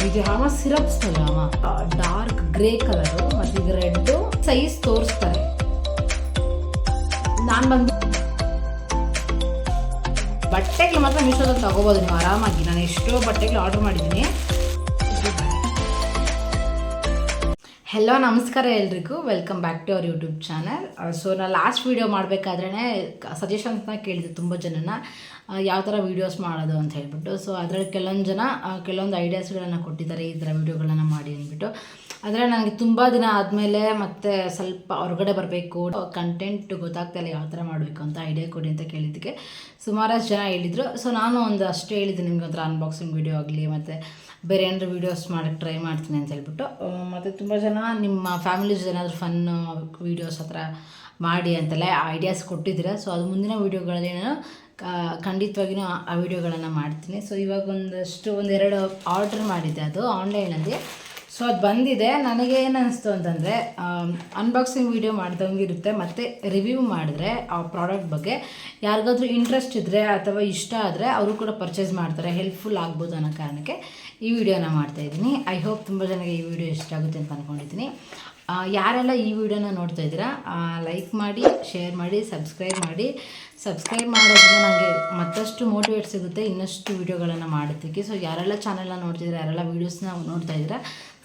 ಇದು ಯಾವ syrup smell ಅಮ್ಮ, ಡಾರ್ಕ್ ಗ್ರೇ ಕಲರು ಮತ್ತು ಇದು ರೆಡ್ ಸೈಜ್ ತೋರಿಸ್ತಾರೆ. ನಾನು ಬಂದು ಬಟ್ಟೆಗಳು ಮಾತ್ರ ಮೀಶೋದಲ್ಲಿ ತಗೋಬೋದು ನೀವು ಆರಾಮಾಗಿ. ನಾನು ಎಷ್ಟೋ ಬಟ್ಟೆಗಳು ಆರ್ಡರ್ ಮಾಡಿದ್ದೀನಿ. ಹೆಲೋ ನಮಸ್ಕಾರ ಎಲ್ರಿಗೂ, welcome back to our YouTube channel. So ನಾನು ಲಾಸ್ಟ್ ವೀಡಿಯೋ ಮಾಡಬೇಕಾದ್ರೇ ಸಜೆಷನ್ಸ್ನ ಕೇಳಿದೆ ತುಂಬ ಜನನ, ಯಾವ ಥರ ವೀಡಿಯೋಸ್ ಮಾಡೋದು ಅಂತ ಹೇಳ್ಬಿಟ್ಟು. ಸೊ ಅದರಲ್ಲಿ ಕೆಲವೊಂದು ಜನ ಕೆಲವೊಂದು ಐಡಿಯಾಸ್ಗಳನ್ನು ಕೊಟ್ಟಿದ್ದಾರೆ, ಈ ಥರ ವೀಡಿಯೋಗಳನ್ನು ಮಾಡಿ ಅಂದ್ಬಿಟ್ಟು. ಆದರೆ ನನಗೆ ತುಂಬ ದಿನ ಆದಮೇಲೆ ಮತ್ತೆ ಸ್ವಲ್ಪ ಹೊರಗಡೆ ಬರಬೇಕು, ಕಂಟೆಂಟ್ ಗೊತ್ತಾಗ್ತಾಯಿಲ್ಲ ಯಾವ ಥರ ಮಾಡಬೇಕು ಅಂತ, ಐಡಿಯಾ ಕೊಡಿ ಅಂತ ಕೇಳಿದ್ದಕ್ಕೆ ಸುಮಾರಷ್ಟು ಜನ ಹೇಳಿದರು. ಸೊ ನಾನು ಒಂದು ಅಷ್ಟು ಹೇಳಿದ್ದೆ, ನಿಮ್ಗೆ ಒಂಥರ ಅನ್ಬಾಕ್ಸಿಂಗ್ ವೀಡಿಯೋ ಆಗಲಿ ಮತ್ತು ಬೇರೆ ಏನಾದರೂ ವೀಡಿಯೋಸ್ ಮಾಡೋಕ್ಕೆ ಟ್ರೈ ಮಾಡ್ತೀನಿ ಅಂತ ಹೇಳ್ಬಿಟ್ಟು. ಮತ್ತು ತುಂಬ ಜನ ನಿಮ್ಮ ಫ್ಯಾಮಿಲೀಸ್ ಏನಾದರೂ ಫನ್ ವೀಡಿಯೋಸ್ ಹತ್ರ ಮಾಡಿ ಅಂತೆಲ್ಲ ಐಡಿಯಾಸ್ ಕೊಟ್ಟಿದ್ದೀರಾ. ಸೊ ಅದು ಮುಂದಿನ ವೀಡಿಯೋಗಳಲ್ಲಿ ನಾನು ಖಂಡಿತವಾಗಿಯೂ ಆ ವಿಡಿಯೋಗಳನ್ನು ಮಾಡ್ತೀನಿ. ಸೊ ಇವಾಗ ಒಂದೆರಡು ಆರ್ಡ್ರ್ ಮಾಡಿದ್ದೆ, ಅದು ಆನ್ಲೈನಲ್ಲಿ. ಸೊ ಅದು ಬಂದಿದೆ. ನನಗೆ ಏನು ಅನ್ನಿಸ್ತು ಅಂತಂದರೆ, ಅನ್ಬಾಕ್ಸಿಂಗ್ ವೀಡಿಯೋ ಮಾಡ್ದಂಗೆ ಇರುತ್ತೆ, ಮತ್ತು ರಿವ್ಯೂ ಮಾಡಿದ್ರೆ ಆ ಪ್ರಾಡಕ್ಟ್ ಬಗ್ಗೆ ಯಾರಿಗಾದ್ರೂ ಇಂಟ್ರೆಸ್ಟ್ ಇದ್ದರೆ ಅಥವಾ ಇಷ್ಟ ಆದರೆ ಅವರು ಕೂಡ ಪರ್ಚೇಸ್ ಮಾಡ್ತಾರೆ, ಹೆಲ್ಪ್ಫುಲ್ ಆಗ್ಬೋದು ಅನ್ನೋ ಕಾರಣಕ್ಕೆ ಈ ವಿಡಿಯೋನ ಮಾಡ್ತಾಯಿದ್ದೀನಿ. ಐ ಹೋಪ್ ತುಂಬ ಜನಕ್ಕೆ ಈ ವಿಡಿಯೋ ಇಷ್ಟ ಆಗುತ್ತೆ ಅಂತ ಅಂದ್ಕೊಂಡಿದ್ದೀನಿ. ಯಾರೆಲ್ಲ ಈ ವಿಡಿಯೋನ ನೋಡ್ತಾ ಇದ್ದೀರಾ, ಲೈಕ್ ಮಾಡಿ, ಶೇರ್ ಮಾಡಿ, ಸಬ್ಸ್ಕ್ರೈಬ್ ಮಾಡೋದ್ರಿಂದ ನನಗೆ ಮತ್ತಷ್ಟು ಮೋಟಿವೇಟ್ ಸಿಗುತ್ತೆ ಇನ್ನಷ್ಟು ವೀಡಿಯೋಗಳನ್ನು ಮಾಡೋದಕ್ಕೆ. ಸೊ ಯಾರೆಲ್ಲ ಚಾನಲ್ನ ನೋಡ್ತಿದ್ದೀರಾ, ಯಾರೆಲ್ಲ ವೀಡಿಯೋಸ್ನ ನೋಡ್ತಾ ಇದ್ದೀರಾ,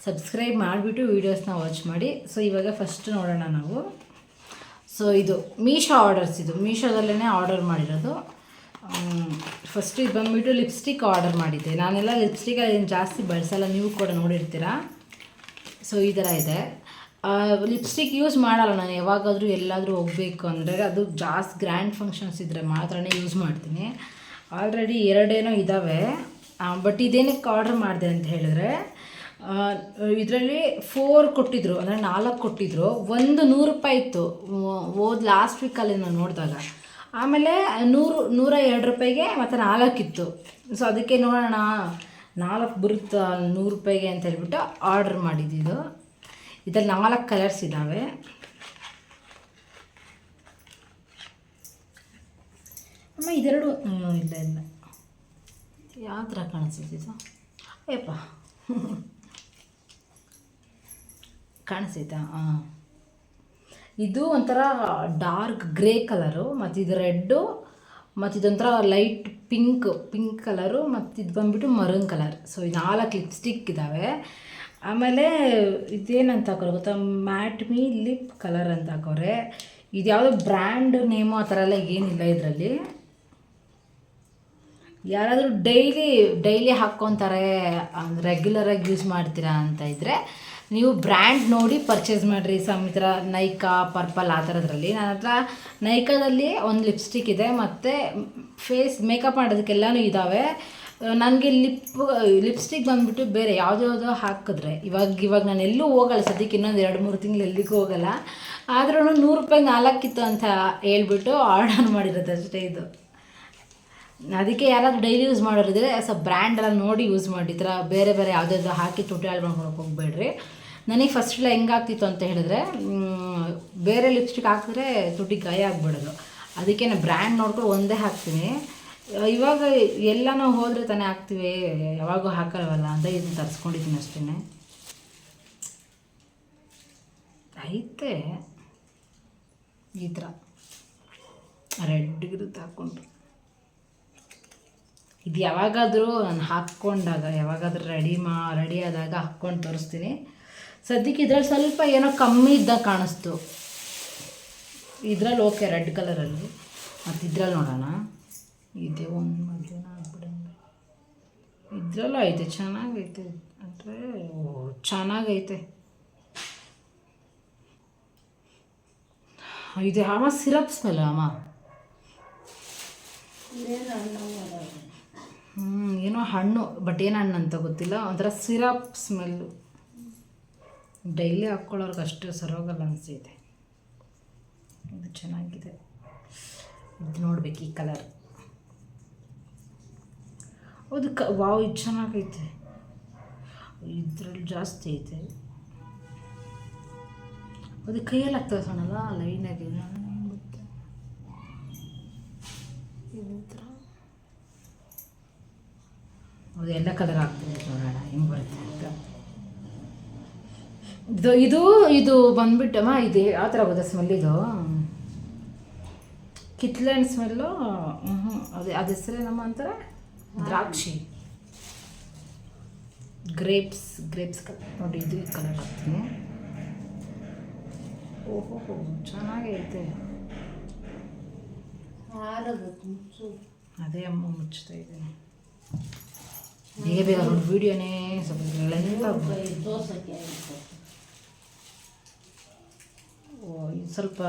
ಸಬ್ಸ್ಕ್ರೈಬ್ ಮಾಡಿಬಿಟ್ಟು ವೀಡಿಯೋಸ್ನ ವಾಚ್ ಮಾಡಿ. ಸೊ ಇವಾಗ ಫಸ್ಟ್ ನೋಡೋಣ ನಾವು. ಸೊ ಇದು ಮೀಶೋ ಆರ್ಡರ್ಸ್, ಇದು ಮೀಶೋದಲ್ಲೇ ಆರ್ಡರ್ ಮಾಡಿರೋದು. ಫಸ್ಟ್ ಇದು ಬಂದುಬಿಟ್ಟು ಲಿಪ್ಸ್ಟಿಕ್ ಆರ್ಡರ್ ಮಾಡಿದ್ದೆ. ನಾನೆಲ್ಲ ಲಿಪ್ಸ್ಟಿಕ್ ಅದನ್ನು ಜಾಸ್ತಿ ಬಳಸಲ್ಲ, ನೀವು ಕೂಡ ನೋಡಿರ್ತೀರ. ಸೊ ಈ ಥರ ಇದೆ. ಲಿಪ್ಸ್ಟಿಕ್ ಯೂಸ್ ಮಾಡಲ್ಲ ನಾನು, ಯಾವಾಗಾದರೂ ಎಲ್ಲಾದರೂ ಹೋಗಬೇಕು ಅಂದರೆ, ಅದು ಜಾಸ್ತಿ ಗ್ರ್ಯಾಂಡ್ ಫಂಕ್ಷನ್ಸ್ ಇದ್ದರೆ ಮಾತ್ರನೇ ಯೂಸ್ ಮಾಡ್ತೀನಿ. ಆಲ್ರೆಡಿ ಎರಡೇನೋ ಇದ್ದಾವೆ. ಬಟ್ ಇದೇನಕ್ಕೆ ಆರ್ಡರ್ ಮಾಡಿದೆ ಅಂತ ಹೇಳಿದ್ರೆ, ಇದರಲ್ಲಿ 4 ಕೊಟ್ಟಿದ್ದರು, ಅಂದರೆ 4 ಕೊಟ್ಟಿದ್ದರು. ಒಂದು 100 ರೂಪಾಯಿ ಇತ್ತು ಲಾಸ್ಟ್ ವೀಕಲ್ಲಿ ನಾನು ನೋಡಿದಾಗ. ಆಮೇಲೆ 102 ರೂಪಾಯಿಗೆ ಮತ್ತು 4 ಇತ್ತು. ಸೊ ಅದಕ್ಕೆ ನೋಡೋಣ 4 ಬರುತ್ತಾ 100 ರೂಪಾಯಿಗೆ ಅಂತ ಹೇಳ್ಬಿಟ್ಟು ಆರ್ಡ್ರ್ ಮಾಡಿದ್ದಿದ್ದು. ಇದರಲ್ಲಿ 4 ಕಲರ್ಸ್ ಇದ್ದಾವೆ. ಅಮ್ಮ ಇದೆರಡು ಇಲ್ಲ ಯಾವ ಥರ ಕಾಣಿಸ್ತಿದ್ದು, ಅಯ್ಯಪ್ಪ ಕಾಣಿಸ್ತೈತಾ? ಇದು ಒಂಥರ ಡಾರ್ಕ್ ಗ್ರೇ ಕಲರು, ಮತ್ತು ಇದು ರೆಡ್ಡು, ಮತ್ತು ಇದೊಂಥರ ಲೈಟ್ ಪಿಂಕ್ ಕಲರು, ಮತ್ತು ಇದು ಬಂದುಬಿಟ್ಟು ಮರೂನ್ ಕಲರ್. ಸೊ ಈ 4 ಲಿಪ್ಸ್ಟಿಕ್ ಇದ್ದಾವೆ. ಆಮೇಲೆ ಇದೇನಂತ ಹಾಕೋರೆ ಗೊತ್ತಾ, ಮ್ಯಾಟ್ ಮೀ ಲಿಪ್ ಕಲರ್ ಅಂತ ಹಾಕೋರೆ. ಇದು ಯಾವುದೋ ಬ್ರ್ಯಾಂಡ್ ನೇಮು ಆ ಥರ ಎಲ್ಲ ಏನಿಲ್ಲ ಇದರಲ್ಲಿ. ಯಾರಾದರೂ ಡೈಲಿ ಹಾಕ್ಕೊತಾರೆ, ರೆಗ್ಯುಲರಾಗಿ ಯೂಸ್ ಮಾಡ್ತೀರಾ ಅಂತ ಇದ್ದರೆ ನೀವು ಬ್ರ್ಯಾಂಡ್ ನೋಡಿ ಪರ್ಚೇಸ್ ಮಾಡಿರಿ. ಈ ಥರ ನೈಕಾ, ಪರ್ಪಲ್ ಆ ಥರದ್ರಲ್ಲಿ. ನನ್ನ ಹತ್ರ ನೈಕಾದಲ್ಲಿ ಒಂದು ಲಿಪ್ಸ್ಟಿಕ್ ಇದೆ, ಮತ್ತು ಫೇಸ್ ಮೇಕಪ್ ಮಾಡೋದಕ್ಕೆಲ್ಲನೂ ಇದ್ದಾವೆ. ನನಗೆ ಲಿಪ್ಸ್ಟಿಕ್ ಬಂದುಬಿಟ್ಟು ಬೇರೆ ಯಾವುದ್ಯಾವುದೋ ಹಾಕಿದ್ರೆ ಇವಾಗ ನಾನು ಎಲ್ಲೂ ಹೋಗಲ್ಲ ಸದ್ಯಕ್ಕೆ, ಇನ್ನೊಂದು 2-3 ತಿಂಗಳು ಎಲ್ಲಿಗೂ ಹೋಗಲ್ಲ. ಆದ್ರೂ 100 ರೂಪಾಯಿಗೆ 4 ಇತ್ತು ಅಂತ ಹೇಳ್ಬಿಟ್ಟು ಆರ್ಡರ್ ಮಾಡಿರೋದು ಅಷ್ಟೇ. ಇದು ಅದಕ್ಕೆ ಯಾರಾದರೂ ಡೈಲಿ ಯೂಸ್ ಮಾಡೋರಿದ್ರೆ ಸ್ವಲ್ಪ ಬ್ರ್ಯಾಂಡೆಲ್ಲ ನೋಡಿ ಯೂಸ್ ಮಾಡಿ. ಈ ಥರ ಬೇರೆ ಯಾವುದಾದ್ರು ಹಾಕಿ ತುಟಿ ಹಾಳು ಮಾಡ್ಕೊಳಕ್ಕೆ ಹೋಗಬೇಡ್ರಿ. ನನಗೆ ಫಸ್ಟೆಲ್ಲ ಹೆಂಗಾಗ್ತಿತ್ತು ಅಂತ ಹೇಳಿದ್ರೆ, ಬೇರೆ ಲಿಪ್ಸ್ಟಿಕ್ ಹಾಕಿದ್ರೆ ತುಟಿ ಗಾಯ ಆಗಿಬಿಡೋದು. ಅದಕ್ಕೆ ನಾನು ಬ್ರ್ಯಾಂಡ್ ನೋಡ್ಕೊಂಡು ಒಂದೇ ಹಾಕ್ತೀನಿ. ಇವಾಗ ಎಲ್ಲ ನಾವು ಹೋದರೆ ತಾನೇ ಹಾಕ್ತೀವಿ, ಯಾವಾಗೂ ಹಾಕಲ್ವಲ್ಲ ಅಂತ ಇದನ್ನು ತರಿಸ್ಕೊಂಡಿದ್ದೀನಿ ಅಷ್ಟೇ. ಐತೆ ಈ ಥರ ರೆಡ್ಗಿರುತ್ತೆ ಹಾಕ್ಕೊಂಡ್ರು. ಇದು ಯಾವಾಗಾದರೂ ನಾನು ಹಾಕ್ಕೊಂಡಾಗ, ಯಾವಾಗಾದರೂ ರೆಡಿ ಆದಾಗ ಹಾಕ್ಕೊಂಡು ತೋರಿಸ್ತೀನಿ. ಸದ್ಯಕ್ಕೆ ಇದ್ರಲ್ಲಿ ಸ್ವಲ್ಪ ಏನೋ ಕಮ್ಮಿ ಇದ್ದಾಗ ಕಾಣಿಸ್ತು. ಇದ್ರಲ್ಲಿ ಓಕೆ, ರೆಡ್ ಕಲರಲ್ಲಿ. ಮತ್ತು ಇದ್ರಲ್ಲಿ ನೋಡೋಣ, ಇದೆ ಒಂದು ಮಧ್ಯಾಹ್ನ ಆಗ್ಬಿಡಂಗೆ. ಇದ್ರಲ್ಲೂ ಐತೆ, ಚೆನ್ನಾಗೈತೆ, ಅಂದರೆ ಚೆನ್ನಾಗೈತೆ. ಇದು ಅಮ್ಮ ಸಿರಪ್ ಸ್ಮೆಲ್ ಅಮ್ಮ, ಏನೋ ಹಣ್ಣು, ಬಟ್ ಏನು ಹಣ್ಣು ಅಂತ ಗೊತ್ತಿಲ್ಲ, ಒಂಥರ ಸಿರಪ್ ಸ್ಮೆಲ್ಲು. ಡೈಲಿ ಹಾಕ್ಕೊಳ್ಳೋರ್ಗೆ ಅಷ್ಟು ಸರೋಗಲ್ಲ ಅನಿಸ್ತೈತೆ. ಇದು ಚೆನ್ನಾಗಿದೆ, ಇದು ನೋಡ್ಬೇಕು ಈ ಕಲರ್. ಅದು ವಾವ್, ಇದು ಚೆನ್ನಾಗೈತೆ. ಇದ್ರಲ್ಲಿ ಜಾಸ್ತಿ ಐತೆ. ಅದು ಕೈಯಲ್ಲಿ ಆಗ್ತದೆ ಸಣ್ಣಲ್ಲ, ಲೈನಾಗಿ ಗೊತ್ತೆ. ಇದು ಥರ ಅದು ಎಲ್ಲ ಕಲರ್ ಆಗ್ತದೆ, ನೋಡೋಣ ಹೆಂಗೆ ಬರುತ್ತೆ ಅಂತ. ಇದು ಇದು ಬಂದ್ಬಿಟ್ಟಮ್ಮ, ಇದು ಯಾವ ಥರ ಗೊತ್ತಾ ಸ್ಮೆಲ್? ಇದು ಕಿತ್ಲೆಹಣ್ಣು ಸ್ಮೆಲ್ಲು. ಅದು ಹೆಸರೇನಮ್ಮ ಅಂತಾರೆ? ದ್ರಾಕ್ಷಿ, ಗ್ರೇಪ್ಸ್ ಕಲರ್ ನೋಡಿ. ಇದು ಕಲರ್ ಹಾಕ್ತೀನಿ. ಓಹೋ ಚೆನ್ನಾಗೈತೆ. ಅದೇ ಅಮ್ಮ ಮುಚ್ತಾ ಇದ್ದೀನಿ. ಬೇಗ ನೋಡಿ, ವಿಡಿಯೋನೇ ಸ್ವಲ್ಪ ಇದು ಸ್ವಲ್ಪ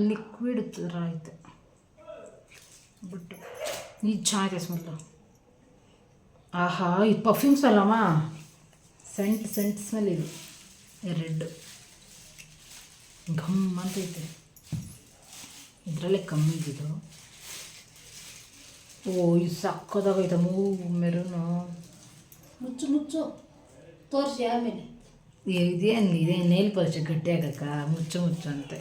ಲಿಕ್ವಿಡ್ ಥರ ಐತೆ ಬಿಟ್ಟು. ಇದು ಚೆನ್ನಾಗಿದೆ ಸ್ಮೆಲ್ಲು. ಆಹಾ, ಇದು ಪರ್ಫ್ಯೂಮ್ಸ್ ಅಲ್ಲಮ್ಮ, ಸೆಂಟ್ ಸ್ಮೆಲ್. ಇದು ರೆಡ್ ಘಮ್ ಅಂತೈತೆ. ಇದರಲ್ಲೇ ಕಮ್ಮಿ ಇದ್ದಿದ್ದು. ಇದು ಸಕ್ಕದಾಗೈತೆ. ಮೆರೂನು. ಮುಚ್ಚು ತೋರಿಸಿ ಆಮೇಲೆ. ಇದೇ ನೇಲ್ ಪಾಲಿಶ್ ಗಟ್ಟಿ ಆಗಕ್ಕ ಮುಚ್ಚು ಅಂತೆ.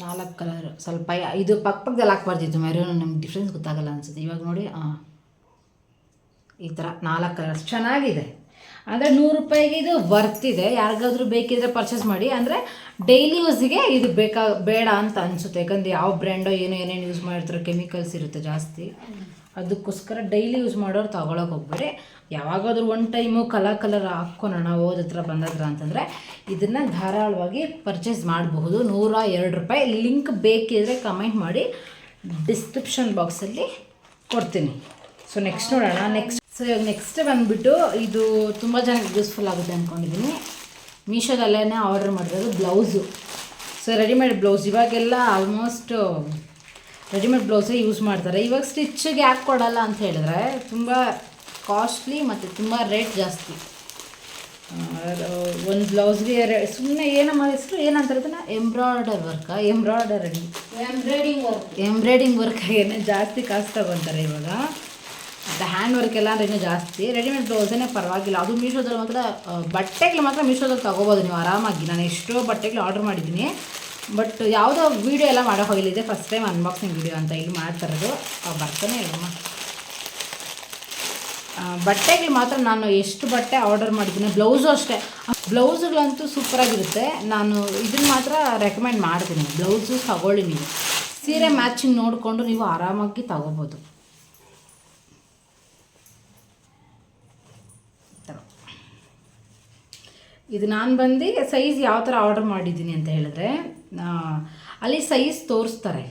ನಾಲ್ಕು ಕಲರ್. ಸ್ವಲ್ಪ ಇದು ಪಕ್ಕದಲ್ಲಿ ಹಾಕ್ಬಾರ್ದಿತ್ತು, ಮೆರೂನು ನಮ್ಗೆ ಡಿಫ್ರೆನ್ಸ್ ಗೊತ್ತಾಗಲ್ಲ ಅನ್ಸುತ್ತೆ. ಇವಾಗ ನೋಡಿ, ಈ ಥರ 4 ಕಲರ್ಸ್ ಚೆನ್ನಾಗಿದೆ. ಅಂದರೆ 100 ರೂಪಾಯಿಗೆ ಇದು ಬರ್ತಿದೆ. ಯಾರಿಗಾದ್ರೂ ಬೇಕಿದ್ರೆ ಪರ್ಚೇಸ್ ಮಾಡಿ. ಅಂದರೆ ಡೈಲಿ ಯೂಸಿಗೆ ಇದು ಬೇಡ ಅಂತ ಅನಿಸುತ್ತೆ. ಯಾಕಂದರೆ ಯಾವ ಬ್ರ್ಯಾಂಡೋ ಏನೇನು ಯೂಸ್ ಮಾಡಿರ್ತಾರೆ, ಕೆಮಿಕಲ್ಸ್ ಇರುತ್ತೆ ಜಾಸ್ತಿ. ಅದಕ್ಕೋಸ್ಕರ ಡೈಲಿ ಯೂಸ್ ಮಾಡೋರು ತೊಗೊಳಕ್ಕೆ ಹೋಗ್ಬೇಡಿ. ಯಾವಾಗಾದ್ರೂ ಒನ್ ಟೈಮು ಕಲರ್ ಹಾಕ್ಕೊಳೋಣ ಓದತ್ರ ಬಂದತ್ರ ಅಂತಂದರೆ ಇದನ್ನು ಧಾರಾಳವಾಗಿ ಪರ್ಚೇಸ್ ಮಾಡಬಹುದು. 102 ರೂಪಾಯಿ. ಲಿಂಕ್ ಬೇಕಿದ್ರೆ ಕಮೆಂಟ್ ಮಾಡಿ, ಡಿಸ್ಕ್ರಿಪ್ಷನ್ ಬಾಕ್ಸಲ್ಲಿ ಕೊಡ್ತೀನಿ. ಸೊ ನೆಕ್ಸ್ಟ್ ನೋಡೋಣ. ಇವಾಗ ನೆಕ್ಸ್ಟ್ ಬಂದುಬಿಟ್ಟು ಇದು ತುಂಬ ಜನಕ್ಕೆ ಯೂಸ್ಫುಲ್ ಆಗುತ್ತೆ ಅಂದ್ಕೊಂಡಿದ್ದೀನಿ. ಮೀಶೋದಲ್ಲೇ ಆರ್ಡರ್ ಮಾಡಿರೋದು ಬ್ಲೌಸು. ಸೊ ರೆಡಿಮೇಡ್ ಬ್ಲೌಸ್ ಇವಾಗೆಲ್ಲ ಆಲ್ಮೋಸ್ಟ್ ರೆಡಿಮೇಡ್ ಬ್ಲೌಸೇ ಯೂಸ್ ಮಾಡ್ತಾರೆ. ಇವಾಗ ಸ್ಟಿಚ್ಗೆ ಯಾಕೆ ಕೊಡಲ್ಲ ಅಂತ ಹೇಳಿದ್ರೆ ತುಂಬ ಕಾಸ್ಟ್ಲಿ ಮತ್ತು ತುಂಬ ರೇಟ್ ಜಾಸ್ತಿ. ಒಂದು ಬ್ಲೌಸ್ಗೆ ಸುಮ್ಮನೆ ಏನಮ್ಮ ಹೆಸರು ಏನಂತಾರೆ ಅದನ್ನು? ಎಂಬ್ರಾಯ್ಡಿಂಗ್ ವರ್ಕ್ ಏನೇ ಜಾಸ್ತಿ ಕಾಸ್ಟ್ ತಗೊತಾರೆ ಇವಾಗ. ಮತ್ತು ಹ್ಯಾಂಡ್ ವರ್ಕ್ ಎಲ್ಲ ಅಂದ್ರೆ ಇನ್ನೂ ಜಾಸ್ತಿ. ರೆಡಿಮೇಡ್ ಬ್ಲೌಸೇ ಪರವಾಗಿಲ್ಲ. ಅದು ಮೀಶೋದಲ್ಲಿ ಮಾತ್ರ ಬಟ್ಟೆಗಳು ಮಾತ್ರ ಮೀಶೋದಲ್ಲಿ ತೊಗೋಬೋದು ನೀವು ಆರಾಮಾಗಿ. ನಾನು ಎಷ್ಟೋ ಬಟ್ಟೆಗಳು ಆರ್ಡ್ರ್ ಮಾಡಿದ್ದೀನಿ. ಬಟ್ ಯಾವುದೋ ವೀಡಿಯೋ ಎಲ್ಲ ಮಾಡೋ ಹೋಗಲಿದೆ, ಫಸ್ಟ್ ಟೈಮ್ ಅನ್ಬಾಕ್ಸಿಂಗ್ ವೀಡಿಯೋ ಅಂತ ಇಲ್ಲಿ ಮಾಡ್ತಾರದು. ಬರ್ತಾನೆ ಇಲ್ಲಮ್ಮ. ಬಟ್ಟೆಗಳು ಮಾತ್ರ ನಾನು ಎಷ್ಟು ಬಟ್ಟೆ ಆರ್ಡರ್ ಮಾಡಿದ್ದೀನಿ. ಬ್ಲೌಸು ಅಷ್ಟೇ. ಬ್ಲೌಸುಗಳಂತೂ ಸೂಪರಾಗಿರುತ್ತೆ. ನಾನು ಇದನ್ನು ಮಾತ್ರ ರೆಕಮೆಂಡ್ ಮಾಡ್ತೀನಿ. ಬ್ಲೌಸು ತಗೊಳ್ಳಿ ನೀವು. ಸೀರೆ ಮ್ಯಾಚಿಂಗ್ ನೋಡಿಕೊಂಡು ನೀವು ಆರಾಮಾಗಿ ತಗೋಬೋದು. ಇದು ನಾನು ಬಂದು ಸೈಜ್ ಯಾವ ಥರ ಆರ್ಡರ್ ಮಾಡಿದ್ದೀನಿ ಅಂತ ಹೇಳಿದ್ರೆ, ಅಲ್ಲಿ ಸೈಜ್ ತೋರಿಸ್ತಾರೆ.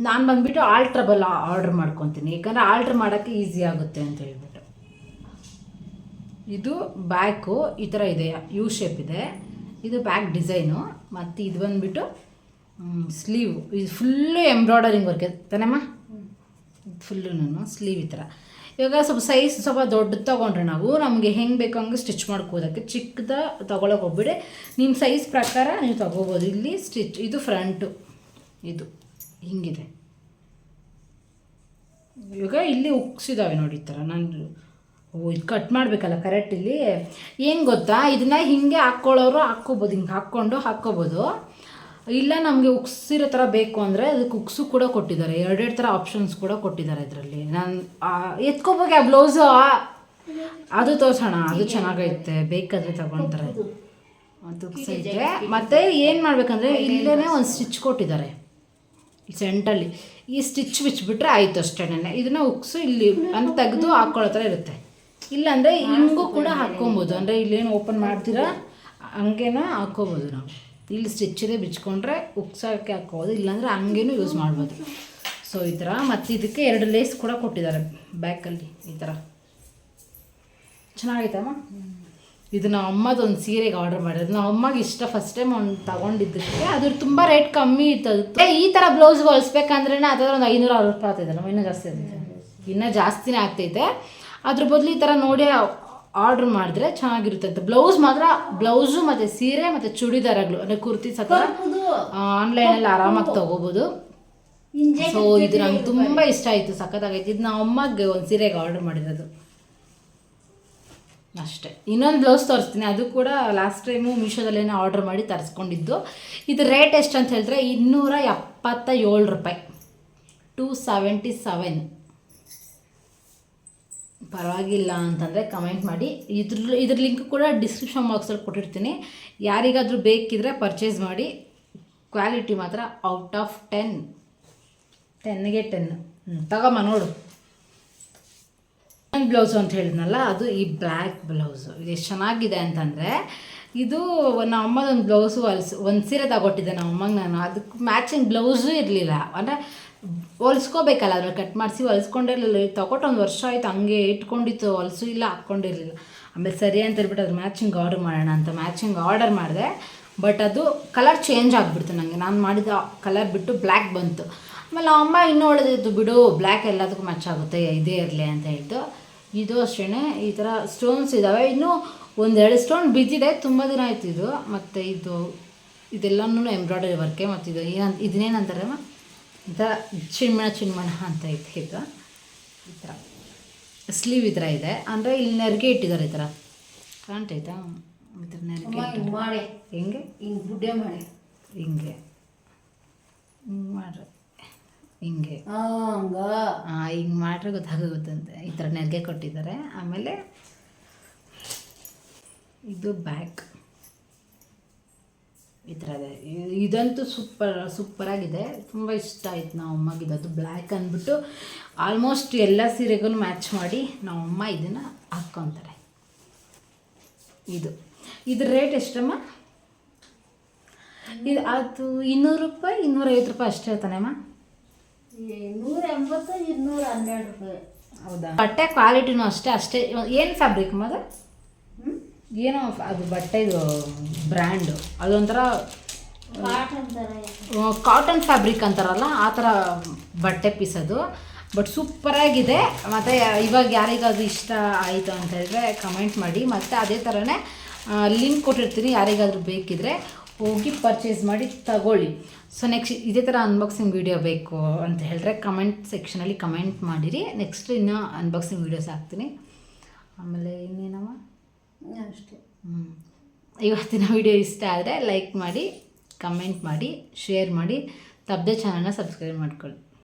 ನಾನು ಬಂದುಬಿಟ್ಟು ಆಲ್ಟ್ರಬಲ್ ಆರ್ಡ್ರ್ ಮಾಡ್ಕೊತೀನಿ. ಯಾಕಂದರೆ ಆಲ್ಟ್ರ್ ಮಾಡೋಕ್ಕೆ ಈಸಿ ಆಗುತ್ತೆ ಅಂತ ಹೇಳ್ಬಿಟ್ಟು. ಇದು ಬ್ಯಾಕು ಈ ಥರ ಇದೆ, ಯು ಶೇಪ್ ಇದೆ. ಇದು ಬ್ಯಾಕ್ ಡಿಸೈನು. ಮತ್ತು ಇದು ಬಂದುಬಿಟ್ಟು ಸ್ಲೀವ್. ಇದು ಫುಲ್ಲು ಎಂಬ್ರಾಯ್ಡರಿಂಗ್ ವರ್ಕ್ ತಾನಮ್ಮ. ಫುಲ್ಲು ಸ್ಲೀವ್ ಈ ಥರ. ಇವಾಗ ಸ್ವಲ್ಪ ಸೈಜ್ ಸ್ವಲ್ಪ ದೊಡ್ಡದು ತೊಗೊಂಡ್ರೆ ನಾವು ನಮಗೆ ಹೆಂಗೆ ಬೇಕೋ ಹಂಗೆ ಸ್ಟಿಚ್ ಮಾಡ್ಕೋದಕ್ಕೆ. ಚಿಕ್ಕದ ತೊಗೊಳಕ್ಕೆ ಹೋಗ್ಬಿಡಿ, ನಿಮ್ಮ ಸೈಜ್ ಪ್ರಕಾರ ನೀವು ತೊಗೋಬೋದು. ಇಲ್ಲಿ ಸ್ಟಿಚ್ ಇದು ಫ್ರಂಟು, ಇದು ಹಿಂಗಿದೆ. ಇವಾಗ ಇಲ್ಲಿ ಉಕ್ಸಿದಾವೆ ನೋಡಿ ಈ ಥರ. ನಾನು ಇದು ಕಟ್ ಮಾಡಬೇಕಲ್ಲ ಕರೆಕ್ಟ್. ಇಲ್ಲಿ ಏನು ಗೊತ್ತಾ, ಇದನ್ನು ಹಿಂಗೆ ಹಾಕ್ಕೊಳ್ಳೋರು ಹಾಕ್ಕೋಬೋದು, ಹಿಂಗೆ ಹಾಕ್ಕೋಬೋದು. ಇಲ್ಲ ನಮಗೆ ಉಕ್ಸಿರೋ ಥರ ಬೇಕು ಅಂದರೆ ಅದಕ್ಕೆ ಉಕ್ಸು ಕೂಡ ಕೊಟ್ಟಿದ್ದಾರೆ. 2 ಥರ ಆಪ್ಷನ್ಸ್ ಕೂಡ ಕೊಟ್ಟಿದ್ದಾರೆ ಇದರಲ್ಲಿ. ನಾನು ಎತ್ಕೋಬೇಕು ಆ ಬ್ಲೌಸು. ಅದು ತೋರಿಸೋಣ, ಅದು ಚೆನ್ನಾಗೈತೆ, ಬೇಕಾದರೆ ತಗೊಳ್ತಾರೆ. ಅದು ಉಕ್ಸೈತೆ. ಮತ್ತು ಏನು ಮಾಡಬೇಕಂದ್ರೆ ಇಲ್ಲೇ ಒಂದು ಸ್ಟಿಚ್ ಕೊಟ್ಟಿದ್ದಾರೆ ಸೆಂಟಲ್ಲಿ. ಈ ಸ್ಟಿಚ್ ಬಿಚ್ಚಿಬಿಟ್ರೆ ಆಯಿತು ಅಷ್ಟೇ. ಇದನ್ನು ಉಕ್ಸು ಇಲ್ಲಿ ಅಂತ ತೆಗೆದು ಹಾಕ್ಕೊಳ್ಳೋ ಥರ ಇರುತ್ತೆ. ಇಲ್ಲಾಂದರೆ ಹಿಂಗೂ ಕೂಡ ಹಾಕ್ಕೊಬೋದು. ಅಂದರೆ ಇಲ್ಲೇನು ಓಪನ್ ಮಾಡ್ತೀರಾ ಹಂಗೇನ ಹಾಕ್ಕೋಬೋದು ನಾವು. ಇಲ್ಲಿ ಸ್ಟಿಚ್ಚಿದೆ ಬಿಚ್ಕೊಂಡ್ರೆ ಉಕ್ಸೋಕ್ಕೆ ಹಾಕ್ಕೋಬೋದು, ಇಲ್ಲಾಂದರೆ ಹಂಗೇನು ಯೂಸ್ ಮಾಡ್ಬೋದು. ಸೊ ಈ ಥರ. ಮತ್ತು ಇದಕ್ಕೆ 2 ಲೇಸ್ ಕೂಡ ಕೊಟ್ಟಿದ್ದಾರೆ ಬ್ಯಾಕಲ್ಲಿ ಈ ಥರ. ಚೆನ್ನಾಗೈತಮ್ಮ. ಇದು ನಮ್ಮ ಅಮ್ಮದೊಂದು ಸೀರೆಗೆ ಆರ್ಡರ್ ಮಾಡಿರೋದು. ನಮ್ಮ ಅಮ್ಮಗೆ ಇಷ್ಟ. ಫಸ್ಟ್ ಟೈಮ್ ಒಂದು ತೊಗೊಂಡಿದ್ದಕ್ಕೆ ಅದ್ರ ತುಂಬ ರೇಟ್ ಕಮ್ಮಿ ಇತ್ತು. ಅದು ಈ ಥರ ಬ್ಲೌಸ್ ಹೊಲಿಸ್ಬೇಕಂದ್ರೆ ಅದರ ಒಂದು 500-600 ರೂಪಾಯಿ ಆಗ್ತೈತಲ್ಲ, ಇನ್ನೂ ಜಾಸ್ತಿ ಆಗ್ತೈತೆ. ಇನ್ನೂ ಜಾಸ್ತಿನೇ ಆಗ್ತೈತೆ. ಅದ್ರ ಬದಲು ಈ ಥರ ನೋಡಿ ಆರ್ಡ್ರ್ ಮಾಡಿದ್ರೆ ಚೆನ್ನಾಗಿರುತ್ತೆ. ಬ್ಲೌಸು ಮತ್ತು ಸೀರೆ ಮತ್ತು ಚೂಡಿದಾರಗಳು ಅಂದರೆ ಕುರ್ತಿ ಸಹ ಆನ್ಲೈನಲ್ಲಿ ಆರಾಮಾಗಿ ತೊಗೋಬೋದು. ಸೊ ಇದು ನಂಗೆ ತುಂಬ ಇಷ್ಟ ಆಯಿತು, ಸಖತ್ತಾಗೈತೆ. ಇದು ನಮ್ಮ ಅಮ್ಮಗೆ ಒಂದು ಸೀರೆಗೆ ಆರ್ಡ್ರ್ ಮಾಡಿರೋದು. ಅಷ್ಟೇ. ಇನ್ನೊಂದು ಬ್ಲೌಸ್ ತೋರಿಸ್ತೀನಿ, ಅದು ಕೂಡ ಲಾಸ್ಟ್ ಟೈಮು ಮೀಶೋದಲ್ಲೇನೋ ಆರ್ಡ್ರ್ ಮಾಡಿ ತರಿಸ್ಕೊಂಡಿದ್ದು. ಇದು ರೇಟ್ ಎಷ್ಟು ಅಂತ ಹೇಳಿದ್ರೆ 277 ರೂಪಾಯಿ, 277. ಪರವಾಗಿಲ್ಲ ಅಂತಂದರೆ ಕಮೆಂಟ್ ಮಾಡಿ. ಇದ್ರ ಲಿಂಕ್ ಕೂಡ ಡಿಸ್ಕ್ರಿಪ್ಷನ್ ಬಾಕ್ಸಲ್ಲಿ ಕೊಟ್ಟಿರ್ತೀನಿ. ಯಾರಿಗಾದರೂ ಬೇಕಿದ್ರೆ ಪರ್ಚೇಸ್ ಮಾಡಿ. ಕ್ವಾಲಿಟಿ ಮಾತ್ರ ಔಟ್ ಆಫ್ 10, 10ಗೆ 10. ತಗೊಮ್ಮ ನೋಡು. ಬ್ಲೌಸು ಅಂತ ಹೇಳಿದ್ನಲ್ಲ, ಅದು ಈ ಬ್ಲ್ಯಾಕ್ ಬ್ಲೌಸು. ಇದು ಎಷ್ಟು ಚೆನ್ನಾಗಿದೆ ಅಂತಂದರೆ, ಇದು ನಮ್ಮ ಅಮ್ಮದೊಂದು ಬ್ಲೌಸು ಒಂದು ಸೀರೆ ತಗೊಟ್ಟಿದ್ದೆ ನಮ್ಮ ಅಮ್ಮಗೆ ನಾನು. ಅದಕ್ಕೆ ಮ್ಯಾಚಿಂಗ್ ಬ್ಲೌಸು ಇರಲಿಲ್ಲ. ಅಂದರೆ ಹೊಲಿಸ್ಕೋಬೇಕಲ್ಲ, ಅದ್ರಲ್ಲಿ ಕಟ್ ಮಾಡಿಸಿ ಹೊಲಿಸ್ಕೊಂಡಿರಲಿಲ್ಲ. ತಗೊಟ್ಟು 1 ವರ್ಷ ಆಯಿತು, ಹಂಗೆ ಇಟ್ಕೊಂಡಿತ್ತು, ಹೊಲಿಸು ಇಲ್ಲ, ಹಾಕ್ಕೊಂಡಿರಲಿಲ್ಲ. ಆಮೇಲೆ ಸರಿ ಅಂತ ಹೇಳ್ಬಿಟ್ಟು ಅದ್ರ ಮ್ಯಾಚಿಂಗ್ ಆರ್ಡರ್ ಮಾಡೋಣ ಅಂತ ಮ್ಯಾಚಿಂಗ್ ಆರ್ಡರ್ ಮಾಡಿದೆ. ಬಟ್ ಅದು ಕಲರ್ ಚೇಂಜ್ ಆಗಿಬಿಡ್ತು ನನಗೆ. ನಾನು ಮಾಡಿದ ಕಲರ್ ಬಿಟ್ಟು ಬ್ಲ್ಯಾಕ್ ಬಂತು. ಆಮೇಲೆ ಅಮ್ಮ ಇನ್ನೂ ಒಳ್ಳೆದಿತ್ತು, ಬಿಡು ಬ್ಲ್ಯಾಕ್ ಎಲ್ಲದಕ್ಕೂ ಮ್ಯಾಚ್ ಆಗುತ್ತೆ, ಇದೇ ಇರಲಿ ಅಂತ ಹೇಳ್ತು. ಇದು ಅಷ್ಟೇ, ಈ ಥರ ಸ್ಟೋನ್ಸ್ ಇದ್ದಾವೆ. ಇನ್ನೂ 1-2 ಸ್ಟೋನ್ ಬಿದ್ದಿದೆ, ತುಂಬ ದಿನ ಆಯ್ತು ಇದು. ಮತ್ತು ಇದೆಲ್ಲನೂ ಎಂಬ್ರಾಯ್ಡರಿ ವರ್ಕೆ. ಮತ್ತು ಇದನ್ನೇನಂತಾರೆ ಈ ಥರ ಚಿಣ್ಮಣ ಅಂತ ಐತೆ. ಇದು ಈ ಥರ ಸ್ಲೀವ್ ಈ ಥರ ಇದೆ. ಅಂದರೆ ಇಲ್ಲಿ ನೆರಿಗೆ ಇಟ್ಟಿದ್ದಾರೆ, ಈ ಥರ ಕಾಣ್ತೈತಾ? ಈ ಥರ ನೆರಿಗೆ ಮಾಡಿ ಹೆಂಗೆ ಹಿಂಗೆ ಬುಡ್ಡೆ ಮಾಡಿ ಹಿಂಗೆ ಮಾಡ್ರಿ, ಹಿಂಗೆ ಹಿಂಗೆ ಮಾಡ್ರೆ ಗೊತ್ತಾಗುತ್ತಂತೆ. ಈ ಥರ ನೆರಿಗೆ ಕೊಟ್ಟಿದ್ದಾರೆ. ಆಮೇಲೆ ಇದು ಬ್ಯಾಕ್ ಈ ಥರ ಇದೆ. ಇದಂತೂ ಸೂಪರಾಗಿದೆ, ತುಂಬ ಇಷ್ಟ ಆಯ್ತು ನಾವು ಅಮ್ಮಗೆ. ಅದು ಬ್ಲ್ಯಾಕ್ ಅಂದ್ಬಿಟ್ಟು ಆಲ್ಮೋಸ್ಟ್ ಎಲ್ಲ ಸೀರೆಗೂ ಮ್ಯಾಚ್ ಮಾಡಿ ನಾವು ಅಮ್ಮ ಇದನ್ನು ಹಾಕ್ಕೊತಾರೆ. ಇದ್ರ ರೇಟ್ ಎಷ್ಟಮ್ಮ? ಇದು ಅದು 200 ರೂಪಾಯಿ, 250 ರೂಪಾಯಿ ಅಷ್ಟೇ ತಾನೇಮ್ಮ? 180, 212 ರೂಪಾಯಿ. ಹೌದಾ? ಬಟ್ಟೆ ಕ್ವಾಲಿಟಿನೂ ಅಷ್ಟೇ. ಏನು ಫ್ಯಾಬ್ರಿಕ್ ಅದು? ಏನೋ ಅದು ಬಟ್ಟೆದು ಬ್ರ್ಯಾಂಡು, ಅದೊಂಥರ ಕಾಟನ್ ಫ್ಯಾಬ್ರಿಕ್ ಅಂತಾರಲ್ಲ, ಆ ಥರ ಬಟ್ಟೆ ಪೀಸ್ ಅದು. ಬಟ್ ಸೂಪರಾಗಿದೆ. ಮತ್ತು ಇವಾಗ ಯಾರಿಗಾದ್ರು ಇಷ್ಟ ಆಯಿತು ಅಂತ ಹೇಳಿದ್ರೆ ಕಮೆಂಟ್ ಮಾಡಿ. ಮತ್ತು ಅದೇ ಥರನೇ ಲಿಂಕ್ ಕೊಟ್ಟಿರ್ತೀನಿ, ಯಾರಿಗಾದರೂ ಬೇಕಿದ್ರೆ ಹೋಗಿ ಪರ್ಚೇಸ್ ಮಾಡಿ ತಗೊಳ್ಳಿ. ಸೊ ನೆಕ್ಸ್ಟ್ ಇದೇ ಥರ ಅನ್ಬಾಕ್ಸಿಂಗ್ ವೀಡಿಯೋ ಬೇಕು ಅಂತ ಹೇಳಿದ್ರೆ ಕಮೆಂಟ್ ಸೆಕ್ಷನಲ್ಲಿ ಕಮೆಂಟ್ ಮಾಡಿರಿ. ನೆಕ್ಸ್ಟ್ ಇನ್ನೂ ಅನ್ಬಾಕ್ಸಿಂಗ್ ವೀಡಿಯೋಸ್ ಹಾಕ್ತೀನಿ. ಆಮೇಲೆ ಇನ್ನೇನಮ್ಮ ಅಷ್ಟೇ. ಇವತ್ತಿನ ವಿಡಿಯೋ ಇಷ್ಟ ಆದರೆ ಲೈಕ್ ಮಾಡಿ, ಕಮೆಂಟ್ ಮಾಡಿ, ಶೇರ್ ಮಾಡಿ, ತಪ್ಪದೆ ಚಾನಲ್ನ ಸಬ್ಸ್ಕ್ರೈಬ್ ಮಾಡ್ಕೊಳ್ಳಿ.